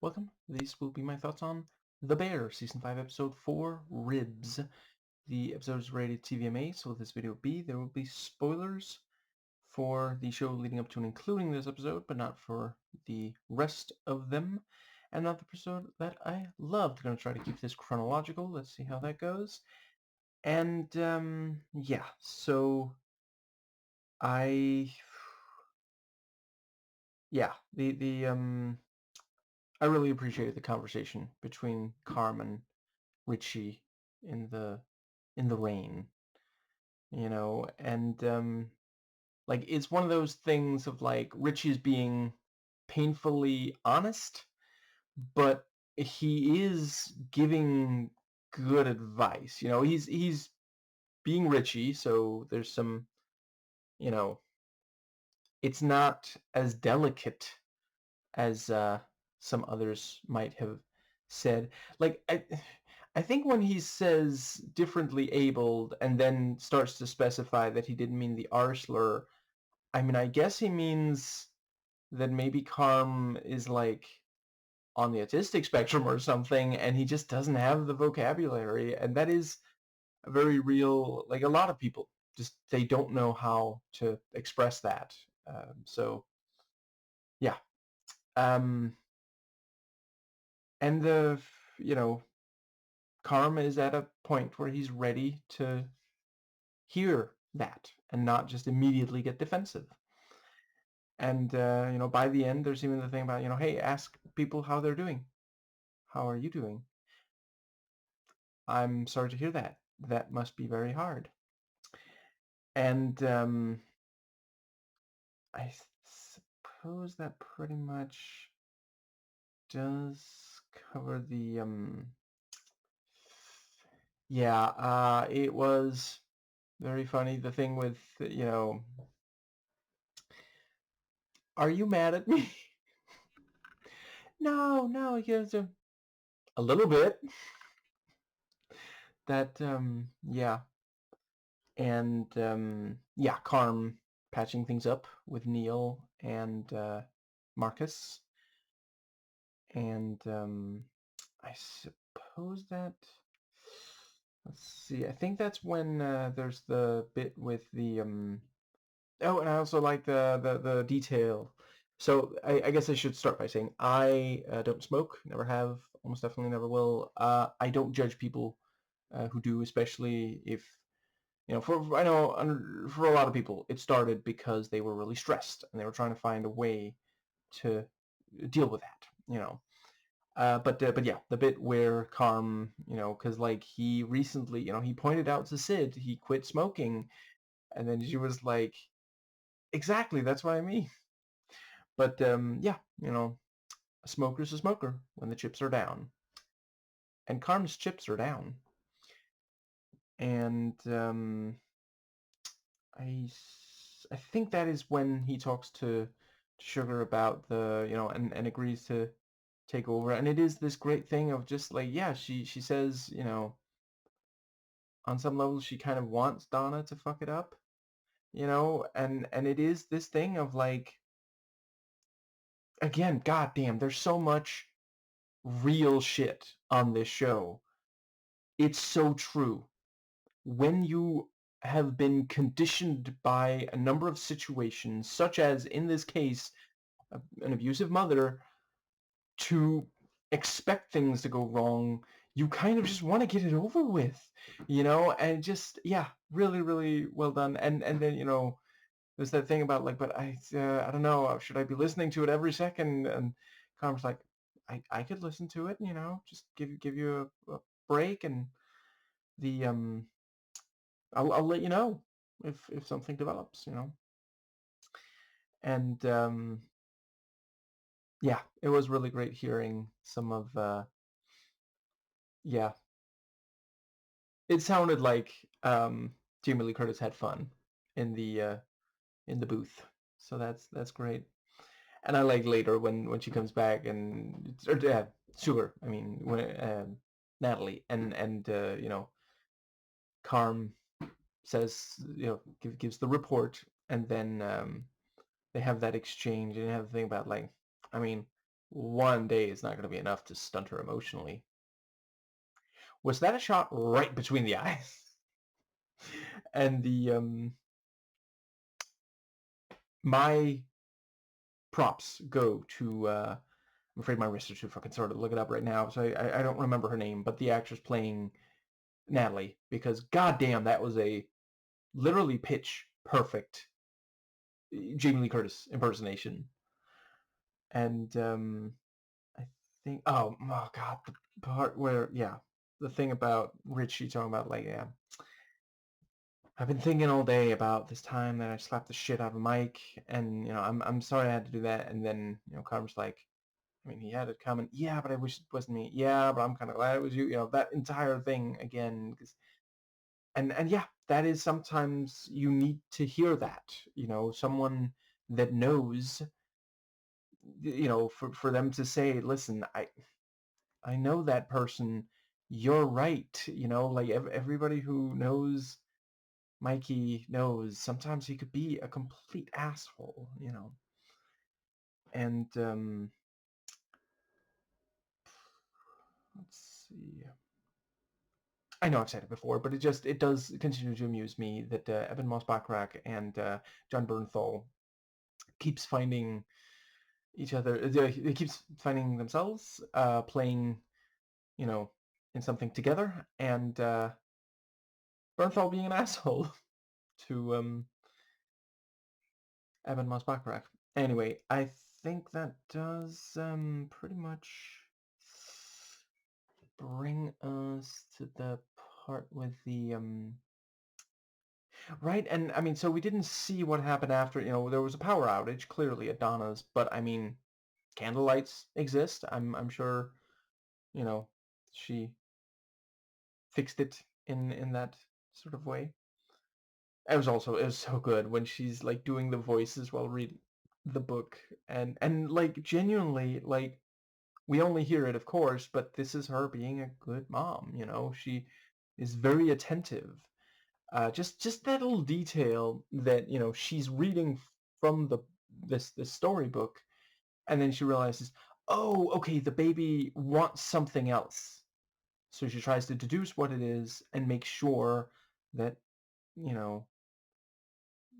Welcome. These will be my thoughts on The Bear, Season 5, Episode 4, Ribs. The episode is rated TVMA, so with this video there will be spoilers for the show leading up to and including this episode, but not for the rest of them. And not the episode that I loved. Going to try to keep this chronological. Let's see how that goes. And, yeah, so I... Yeah, I really appreciated the conversation between Carm and Richie in the rain, and like it's one of those things of like Richie's being painfully honest, but he is giving good advice. He's being Richie, so there's some, you know, it's not as delicate as some others might have said. Like I think when he says differently abled and then starts to specify that he didn't mean the R slur, I mean, I guess he means that maybe Carm is like on the autistic spectrum or something, and he just doesn't have the vocabulary, and that is a very real. Like a lot of people, just they don't know how to express that. So yeah, um, and you know Karma is at a point where he's ready to hear that and not just immediately get defensive. And by the end, there's even the thing about hey, ask people how they're doing. How are you doing? I'm sorry to hear that. That must be very hard. And I suppose that pretty much does cover the yeah, it was very funny. The thing with, are you mad at me? No, here's a little bit. That, yeah. And, yeah, Carm patching things up with Neil and Marcus. And I suppose that, let's see, I think that's when there's the bit with the, oh, and I also like the detail. So I guess I should start by saying I don't smoke, never have, almost definitely never will. I don't judge people who do, especially if, for I know for a lot of people, it started because they were really stressed and they were trying to find a way to deal with that. But yeah, the bit where Carm, because like he recently, he pointed out to Sid he quit smoking, and then she was like, exactly, that's what I mean. But yeah, a smoker's a smoker when the chips are down, and Carm's chips are down, and I think that is when he talks to Sugar about the and agrees to take over, and it is this great thing of just like yeah, she says on some level she kind of wants Donna to fuck it up, and it is this thing of like again, goddamn, there's so much real shit on this show. It's so true. When you have been conditioned by a number of situations, such as in this case, an abusive mother, to expect things to go wrong, you kind of just want to get it over with, and just yeah, really, really well done. And then there's that thing about like, but I don't know, should I be listening to it every second? And Connor's like, I could listen to it, just give you a break, and the I'll let you know if something develops, and yeah, it was really great hearing some of yeah, it sounded like Jamie Lee Curtis had fun in the booth, so that's great. And I like later when she comes back and or Sugar, I mean when Natalie and Carm says gives the report, and then they have that exchange and have the thing about like, I mean, one day is not going to be enough to stunt her emotionally. Was that a shot right between the eyes? And my props go to I'm afraid my wrist is too fucking sore to look it up right now, so I don't remember her name, but the actress playing Natalie, because goddamn, that was a literally pitch perfect Jamie Lee Curtis impersonation. And I think oh god, the part where the thing about Richie talking about like I've been thinking all day about this time that I slapped the shit out of Mike, and I'm sorry I had to do that. And then Carmen's like, I mean, he had it coming. Yeah, but I wish it wasn't me. Yeah, but I'm kind of glad it was you. That entire thing again. And yeah, that is sometimes you need to hear that. Someone that knows. For them to say, listen, I know that person. You're right. Like everybody who knows Mikey knows sometimes he could be a complete asshole. And let's see. I know I've said it before, but it does continue to amuse me that Eben Moss-Bachrach and John Bernthal keeps finding each other. They keeps finding themselves playing, you know, in something together, and Bernthal being an asshole to Eben Moss-Bachrach. Anyway, I think that does pretty much bring us to the part with the right. And I mean, so we didn't see what happened after. There was a power outage clearly at Donna's, but I mean, candlelights exist. I'm sure you know she fixed it in that sort of way. It was so good when she's like doing the voices while reading the book, and like genuinely, like, we only hear it, of course, but this is her being a good mom. She is very attentive. Just that little detail that she's reading from this storybook, and then she realizes, oh, okay, the baby wants something else. So she tries to deduce what it is and make sure that you know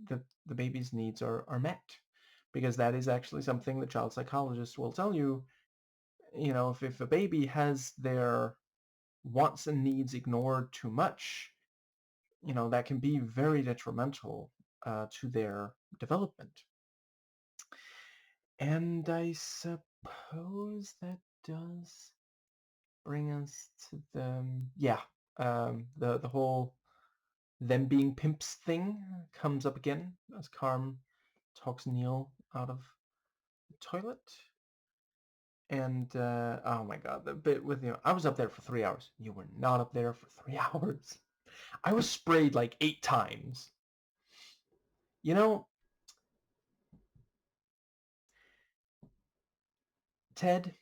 the baby's needs are met, because that is actually something that child psychologists will tell you. If a baby has their wants and needs ignored too much, that can be very detrimental to their development. And I suppose that does bring us to the whole them being pimps thing comes up again as Carm talks Neil out of the toilet. And oh my god, the bit with I was up there for 3 hours. You were not up there for 3 hours. I was sprayed like 8 times. Ted,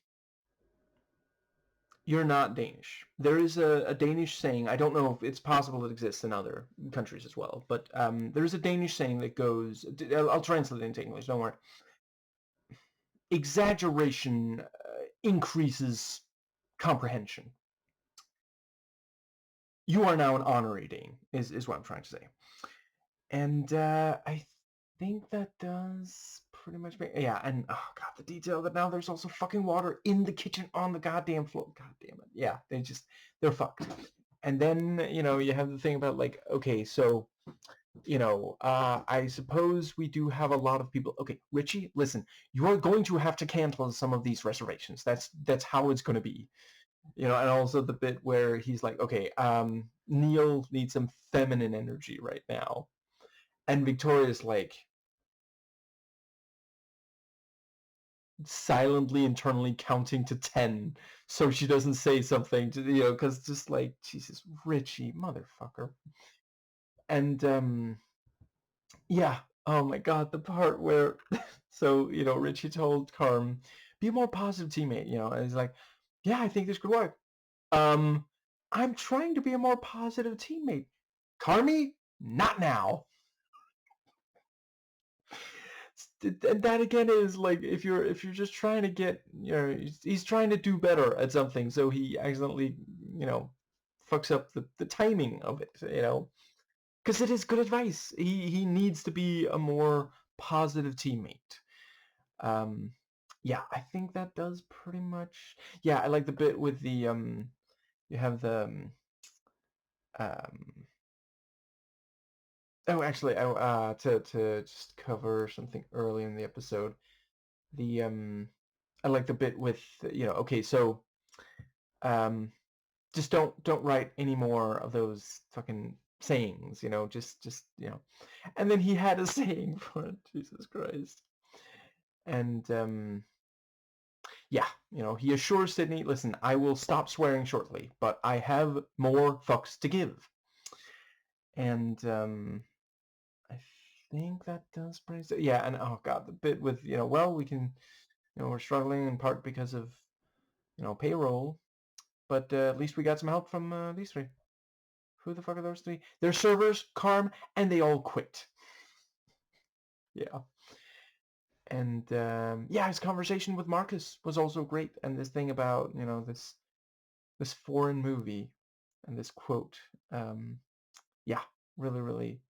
you're not Danish. There is a Danish saying. I don't know if it's possible it exists in other countries as well, but there's a Danish saying that goes. I'll translate it into English. Don't worry. Exaggeration increases comprehension. You are now an honorary Dane, is what I'm trying to say. And I think that does pretty much make... Yeah, and oh god, the detail that now there's also fucking water in the kitchen on the goddamn floor. God damn it. Yeah, they're fucked. And then, you have the thing about like, okay, so, I suppose we do have a lot of people. Okay, Richie, listen, you are going to have to cancel some of these reservations. That's how it's going to be. And also the bit where he's like, okay, Neil needs some feminine energy right now. And Victoria's like silently internally counting to 10 so she doesn't say something to because just like, Jesus, Richie, motherfucker. And yeah, oh my god, the part where so Richie told Carm, be a more positive teammate, and he's like, yeah, I think this could work. I'm trying to be a more positive teammate. Carmy, not now. and that again is like if you're just trying to get, he's trying to do better at something, so he accidentally, fucks up the timing of it, because it is good advice. He needs to be a more positive teammate. Um, yeah, I think that does pretty much. Yeah, I like the bit with the you have the um oh, actually, to just cover something early in the episode, the I like the bit with, okay, so um just don't write any more of those fucking sayings, just and then he had a saying for it. Jesus Christ. And yeah, he assures Sydney, listen, I will stop swearing shortly, but I have more fucks to give. And I think that does bring it. Yeah, and oh god, the bit with, well, we can, we're struggling in part because of, payroll, but at least we got some help from these three. Who the fuck are those three? They're servers, Carm, and they all quit. Yeah. And yeah, his conversation with Marcus was also great, and this thing about, this foreign movie and this quote. Yeah, really, really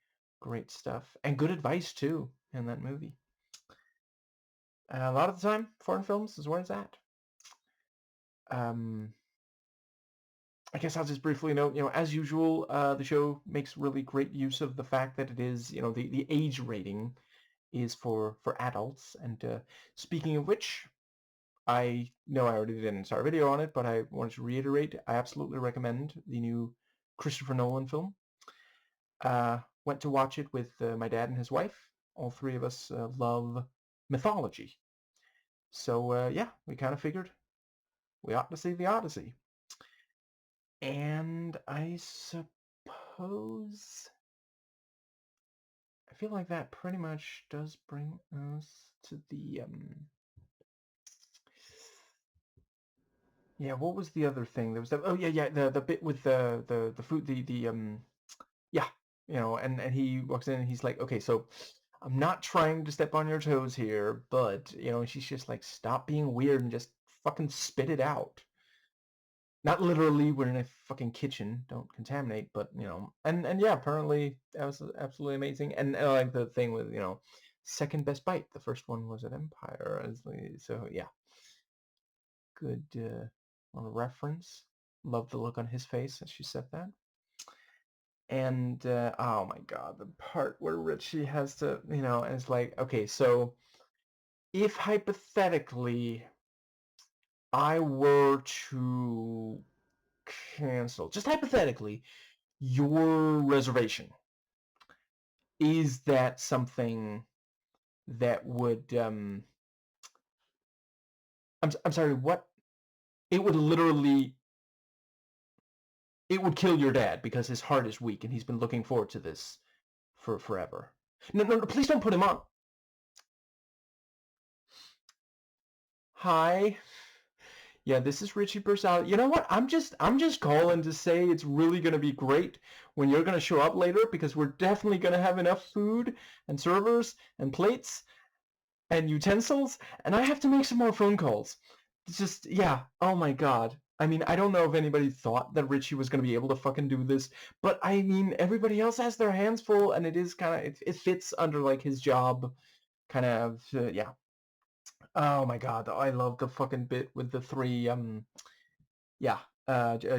great stuff, and good advice too in that movie. A lot of the time, foreign films is where it's at. I guess I'll just briefly note, as usual, the show makes really great use of the fact that it is, the age rating is for adults. And speaking of which, I know I already did an entire video on it, but I wanted to reiterate, I absolutely recommend the new Christopher Nolan film. Went to watch it with my dad and his wife. All three of us love mythology. So yeah, we kind of figured we ought to see the Odyssey. And I suppose I feel like that pretty much does bring us to the yeah, what was the other thing? There was that, oh yeah, the bit with the food, the yeah, and he walks in and he's like, okay, so I'm not trying to step on your toes here, but she's just like, stop being weird and just fucking spit it out. Not literally, we're in a fucking kitchen, don't contaminate, but and yeah, apparently that was absolutely amazing. And I like the thing with, second best bite. The first one was at Empire, so yeah, good reference. Love the look on his face as she said that. And oh my god, the part where Richie has to, and it's like, okay, so if hypothetically I were to cancel, just hypothetically, your reservation, is that something that would I'm sorry, what? It would literally, it would kill your dad because his heart is weak and he's been looking forward to this for forever. No, please don't put him on. Hi. Yeah, this is Richie Bursal. You know what? I'm just calling to say it's really going to be great when you're going to show up later, because we're definitely going to have enough food and servers and plates and utensils, and I have to make some more phone calls. It's just, yeah, oh my god. I mean, I don't know if anybody thought that Richie was going to be able to fucking do this, but I mean, everybody else has their hands full, and it is kind of, it fits under like his job, kind of, yeah. Oh my god, I love the fucking bit with the three, yeah,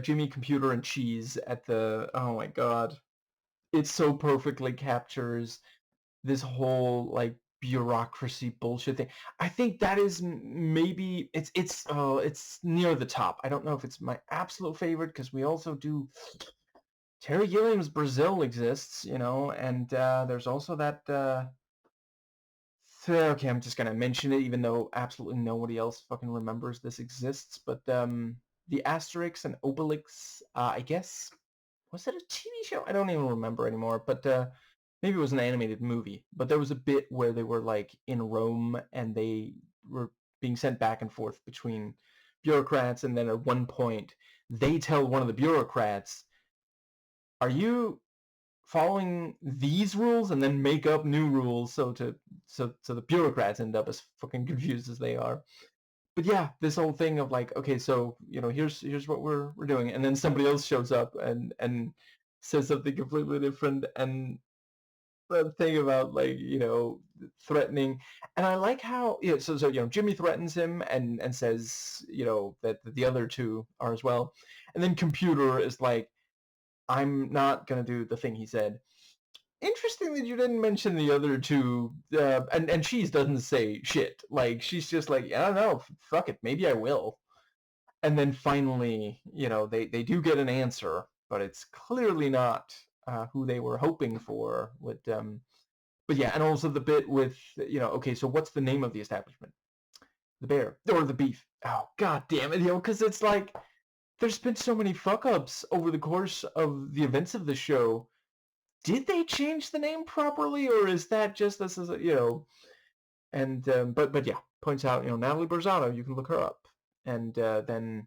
Jimmy, Computer, and Cheese at the, oh my god. It so perfectly captures this whole like bureaucracy bullshit thing. I think that is maybe it's near the top. I don't know if it's my absolute favorite, because we also do Terry Gilliam's Brazil exists, and there's also that okay, I'm just gonna mention it even though absolutely nobody else fucking remembers this exists, but the Asterix and Obelix, I guess, was it a TV show? I don't even remember anymore, but maybe it was an animated movie. But there was a bit where they were like in Rome and they were being sent back and forth between bureaucrats, and then at one point they tell one of the bureaucrats, "Are you following these rules and then make up new rules so the bureaucrats end up as fucking confused as they are. But yeah, this whole thing of like, okay, so here's what we're doing, and then somebody else shows up and says something completely different, and the thing about like threatening, and I like how so Jimmy threatens him and says that the other two are as well, and then Computer is like, I'm not gonna do the thing he said. Interesting that you didn't mention the other two, and Cheese doesn't say shit. Like, she's just like, I don't know, fuck it, maybe I will. And then finally, they do get an answer, but it's clearly not who they were hoping for. But yeah, and also the bit with, okay, so what's the name of the establishment? The Bear, or the Beef. Oh, god damn it, because it's like, there's been so many fuck-ups over the course of the events of the show. Did they change the name properly, or is that just this as and but yeah, points out Natalie Borzato, you can look her up, and then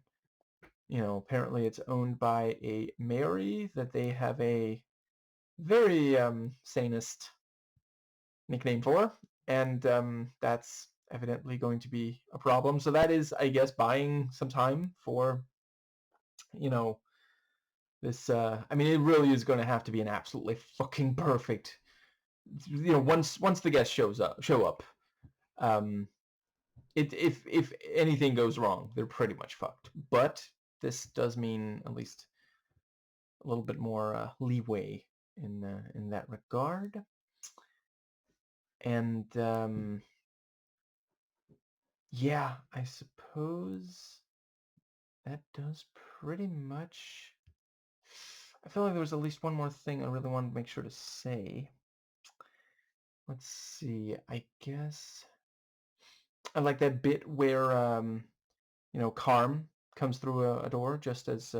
apparently it's owned by a Mary that they have a very sanist nickname for, and that's evidently going to be a problem. So that is, I guess, buying some time for this. I mean, it really is going to have to be an absolutely fucking perfect. Once the guests show up, if anything goes wrong, they're pretty much fucked. But this does mean at least a little bit more leeway in that regard. And yeah, I suppose that does pretty much. I feel like there was at least one more thing I really wanted to make sure to say. Let's see. I guess I like that bit where Carm comes through a door just as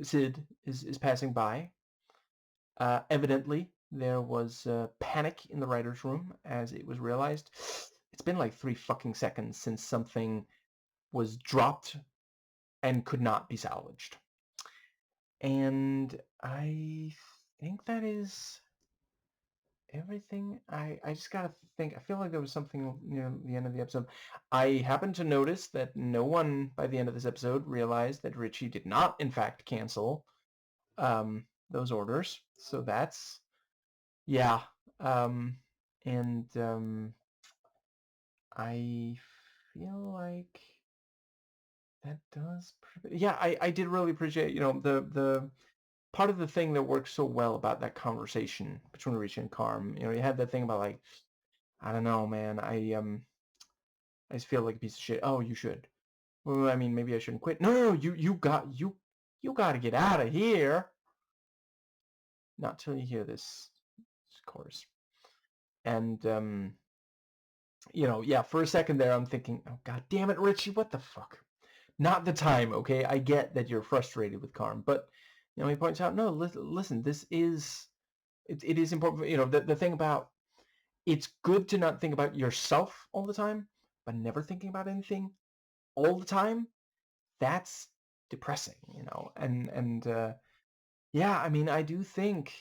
Sid is passing by. Evidently, there was panic in the writer's room as it was realized it's been like 3 fucking seconds since something was dropped and could not be salvaged. And I think that is everything. I just gotta think. I feel like there was something near the end of the episode. I happened to notice that no one by the end of this episode realized that Richie did not, in fact, cancel those orders. So that's, yeah. And I feel like that does, yeah, I did really appreciate, the part of the thing that works so well about that conversation between Richie and Carm. You had that thing about like, I don't know, man, I just feel like a piece of shit. Oh, you should. Well, I mean, maybe I shouldn't quit. No, you got to get out of here. Not till you hear this chorus. And yeah, for a second there, I'm thinking, oh god damn it, Richie, what the fuck? Not the time, okay? I get that you're frustrated with Carm, but he points out, no, listen, this is it is important. The thing about, it's good to not think about yourself all the time, but never thinking about anything all the time, that's depressing, and yeah, I mean, I do think,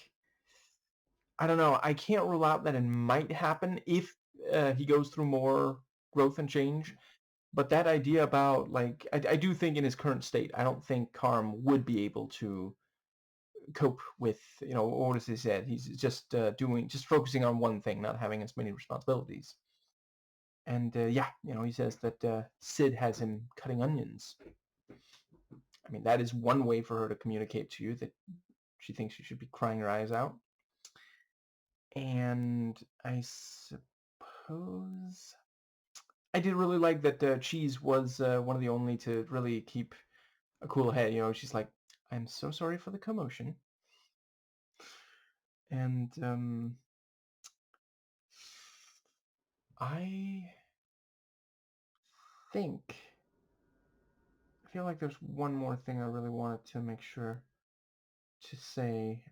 I don't know, I can't rule out that it might happen if he goes through more growth and change, but that idea about, like, I do think in his current state, I don't think Carm would be able to cope with, what as he said, he's just just focusing on one thing, not having as many responsibilities. And yeah, he says that Sid has him cutting onions. I mean, that is one way for her to communicate to you that she thinks you should be crying your eyes out. And I suppose I did really like that Cheese was one of the only to really keep a cool head. She's like, I'm so sorry for the commotion. And I feel like there's one more thing I really wanted to make sure to say.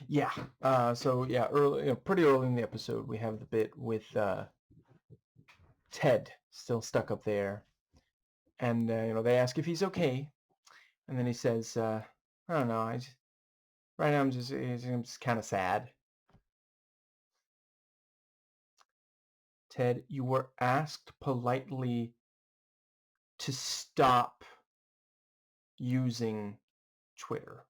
Yeah. So yeah, pretty early in the episode, we have the bit with Ted still stuck up there, And they ask if he's okay, and then he says, "I don't know. Right now I'm just kind of sad." Ted, you were asked politely to stop using Twitter.